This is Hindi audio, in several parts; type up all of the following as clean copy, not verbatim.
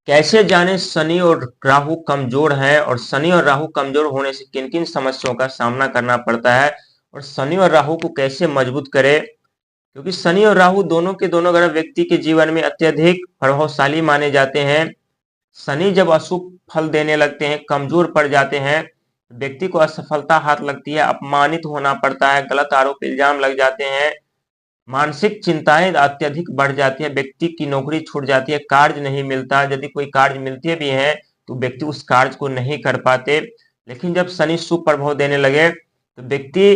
कैसे जाने शनि और राहु कमजोर हैं और शनि और राहु कमजोर होने से किन किन समस्याओं का सामना करना पड़ता है और शनि और राहु को कैसे मजबूत करें। क्योंकि शनि और राहु दोनों के दोनों ग्रह व्यक्ति के जीवन में अत्यधिक प्रभावशाली माने जाते हैं। शनि जब अशुभ फल देने लगते हैं, कमजोर पड़ जाते हैं, व्यक्ति को असफलता हाथ लगती है, अपमानित होना पड़ता है, गलत आरोप इल्जाम लग जाते हैं, मानसिक चिंताएं अत्यधिक बढ़ जाती है, व्यक्ति की नौकरी छूट जाती है, कार्य नहीं मिलता, यदि कोई कार्य मिलते भी हैं तो व्यक्ति उस कार्य को नहीं कर पाते। लेकिन जब शनि शुभ प्रभाव देने लगे तो व्यक्ति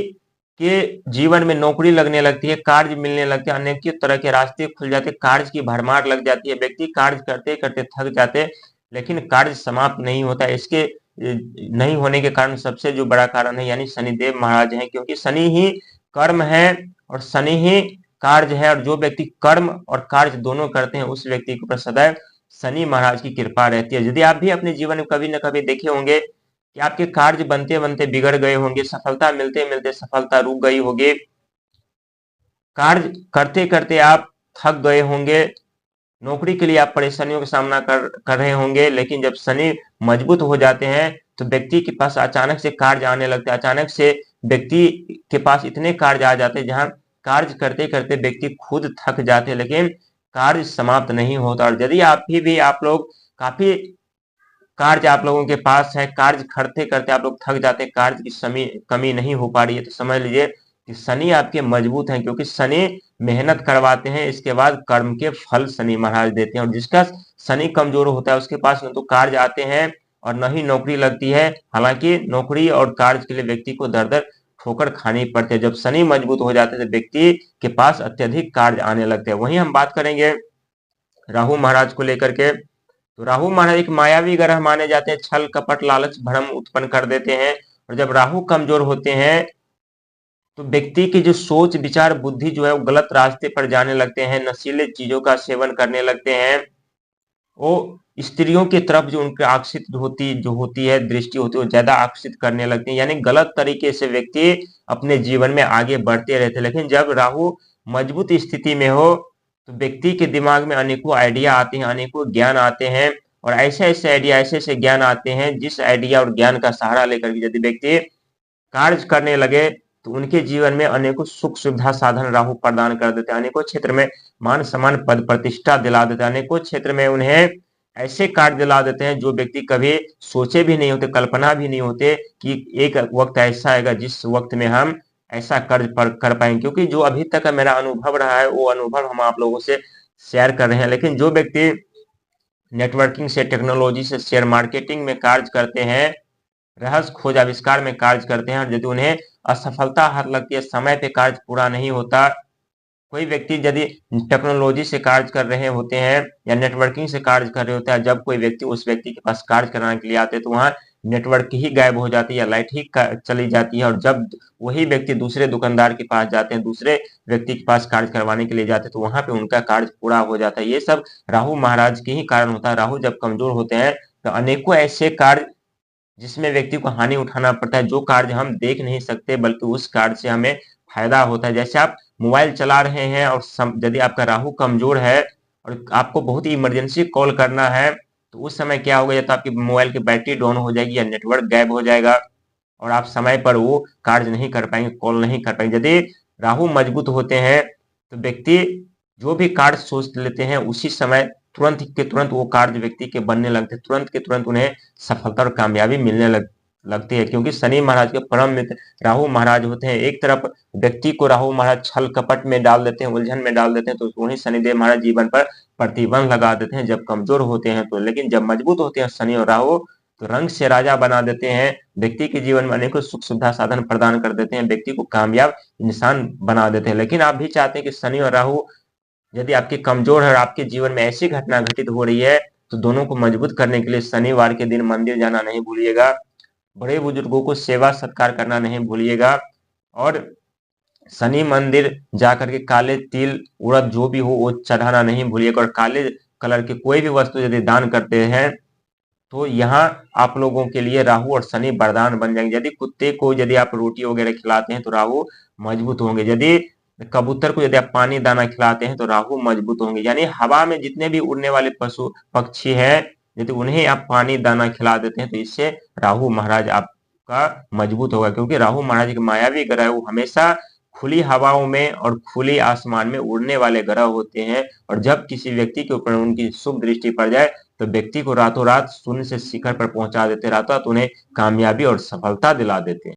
के जीवन में नौकरी लगने लगती है, कार्य मिलने लगते हैं, अनेक तरह के रास्ते खुल जाते, कार्य की भरमार लग जाती है, व्यक्ति कार्य करते करते थक जाते, लेकिन कार्य समाप्त नहीं होता। इसके नहीं होने के कारण सबसे जो बड़ा कारण है यानी शनिदेव महाराज हैं, क्योंकि शनि ही कर्म है और शनि ही कार्य है, और जो व्यक्ति कर्म और कार्य दोनों करते हैं उस व्यक्ति के ऊपर सदैव शनि महाराज की कृपा रहती है। यदि आप भी अपने जीवन में कभी न कभी देखे होंगे कि आपके कार्य बनते बनते बिगड़ गए होंगे, सफलता मिलते मिलते सफलता रुक गई होगी, कार्य करते करते आप थक गए होंगे, नौकरी के लिए आप परेशानियों का सामना कर रहे होंगे, लेकिन जब शनि मजबूत हो जाते हैं तो व्यक्ति के पास अचानक से कार्य आने लगते हैं, अचानक से व्यक्ति के पास इतने कार्य आ जाते हैं जहां कार्य करते करते व्यक्ति खुद थक जाते हैं, लेकिन कार्य समाप्त नहीं होता। और यदि आप भी आप लोग काफी कार्य आप लोगों के पास है, कार्य करते करते आप लोग थक जाते हैं, कार्य की कमी नहीं हो पा रही है, तो समझ लीजिए कि शनि आपके मजबूत हैं, क्योंकि शनि मेहनत करवाते हैं, इसके बाद कर्म के फल शनि महाराज देते हैं। और जिसका शनि कमजोर होता है उसके पास न तो कार्य आते हैं और न ही नौकरी लगती है। हालांकि नौकरी और कार्य के लिए व्यक्ति को दर दर ठोकर खानी पड़ती है। जब शनि मजबूत हो जाते हैं तो व्यक्ति के पास अत्यधिक कार्य आने लगते हैं। वहीं हम बात करेंगे राहु महाराज को लेकर के, तो राहु महाराज एक मायावी ग्रह माने जाते हैं, छल कपट लालच भ्रम उत्पन्न कर देते हैं। और जब राहु कमजोर होते हैं तो व्यक्ति की जो सोच विचार बुद्धि जो है वो गलत रास्ते पर जाने लगते हैं, नशीले चीजों का सेवन करने लगते हैं, वो स्त्रियों की तरफ जो उनकी आकर्षित होती है दृष्टि होती है वो ज्यादा आकर्षित करने लगती है, यानी गलत तरीके से व्यक्ति अपने जीवन में आगे बढ़ते रहते हैं। लेकिन जब राहु मजबूत स्थिति में हो तो व्यक्ति के दिमाग में अनेकों आइडिया आते हैं, अनेकों ज्ञान आते हैं, और ऐसे ऐसे आइडिया ऐसे ऐसे ज्ञान आते हैं जिस आइडिया और ज्ञान का सहारा लेकर के यदि व्यक्ति कार्य करने लगे तो उनके जीवन में अनेकों सुख सुविधा साधन राहु प्रदान कर देते हैं, अनेकों क्षेत्र में मान सम्मान पद प्रतिष्ठा दिला देते हैं, अनेकों क्षेत्र में उन्हें ऐसे कार्य दिला देते हैं जो व्यक्ति कभी सोचे भी नहीं होते, कल्पना भी नहीं होते कि एक वक्त ऐसा आएगा जिस वक्त में हम ऐसा कर पाएंगे। क्योंकि जो अभी तक का मेरा अनुभव रहा है वो अनुभव हम आप लोगों से शेयर कर रहे हैं। लेकिन जो व्यक्ति नेटवर्किंग से, टेक्नोलॉजी से, शेयर मार्केटिंग में कार्य करते हैं, रहस्य खोज आविष्कार में कार्य करते हैं, और यदि उन्हें असफलता हाथ लगती है, समय पे कार्य पूरा नहीं होता, कोई व्यक्ति यदि टेक्नोलॉजी से कार्य कर रहे होते हैं या नेटवर्किंग से कार्य कर रहे होते हैं, जब कोई व्यक्ति उस व्यक्ति के पास कार्य कराने के लिए आते हैं तो वहां नेटवर्क ही गायब हो जाती है या लाइट ही चली जाती है। और जब वही व्यक्ति दूसरे दुकानदार के पास जाते हैं, दूसरे व्यक्ति के पास कार्य करवाने के लिए जाते हैं, तो वहां पे उनका कार्य पूरा हो जाता है। ये सब राहु महाराज के ही कारण होता है। राहु जब कमजोर होते हैं तो अनेकों ऐसे कार्य जिसमें व्यक्ति को हानि उठाना पड़ता है, जो कार्य हम देख नहीं सकते बल्कि उस कार्य से हमें फायदा होता है। जैसे आप मोबाइल चला रहे हैं और यदि आपका राहु कमजोर है और आपको बहुत ही इमरजेंसी कॉल करना है तो उस समय क्या होगा, या तो आपकी मोबाइल की बैटरी डाउन हो जाएगी या नेटवर्क गायब हो जाएगा और आप समय पर वो कार्य नहीं कर पाएंगे, कॉल नहीं कर पाएंगे। यदि राहु मजबूत होते हैं तो व्यक्ति जो भी कार्य सोच लेते हैं उसी समय तुरंत के तुरंत वो कार्य व्यक्ति के बनने लगते हैं, तुरंत के तुरंत उन्हें सफलता और कामयाबी मिलने लगती है। क्योंकि शनि महाराज के परम मित्र राहु महाराज होते हैं। एक तरफ व्यक्ति को राहु महाराज छल कपट में डाल देते हैं, उलझन में डाल देते हैं, तो वहीं शनिदेव महाराज जीवन पर प्रतिबंध लगा देते हैं जब कमजोर होते हैं तो। लेकिन जब मजबूत होते हैं शनि और राहु तो रंग से राजा बना देते हैं, व्यक्ति के जीवन में अनेकों सुख सुविधा साधन प्रदान कर देते हैं, व्यक्ति को कामयाब इंसान बना देते हैं। लेकिन आप भी चाहते हैं कि शनि और राहु यदि आपके कमजोर है और आपके जीवन में ऐसी घटना घटित हो रही है तो दोनों को मजबूत करने के लिए शनिवार के दिन मंदिर जाना नहीं भूलिएगा, बड़े बुजुर्गों को सेवा सत्कार करना नहीं भूलिएगा, और शनि मंदिर जाकर के काले तिल उड़द जो भी हो वो चढ़ाना नहीं भूलिएगा। और काले कलर की कोई भी वस्तु यदि दान करते हैं तो यहाँ आप लोगों के लिए राहु और शनि वरदान बन जाएंगे। यदि कुत्ते को यदि आप रोटी वगैरह खिलाते हैं तो राहु मजबूत होंगे, यदि कबूतर को यदि आप पानी दाना खिलाते हैं तो राहु मजबूत होंगे। यानी हवा में जितने भी उड़ने वाले पशु पक्षी हैं यदि उन्हें आप पानी दाना खिला देते हैं तो इससे राहु महाराज आपका मजबूत होगा, क्योंकि राहु महाराज एक मायावी ग्रह है। वो हमेशा खुली हवाओं में और खुली आसमान में उड़ने वाले ग्रह होते हैं, और जब किसी व्यक्ति के ऊपर उनकी शुभ दृष्टि पड़ जाए तो व्यक्ति को रातों रात शून्य से शिखर पर पहुंचा देते हैं, रातों रात उन्हें कामयाबी और सफलता दिला देते हैं।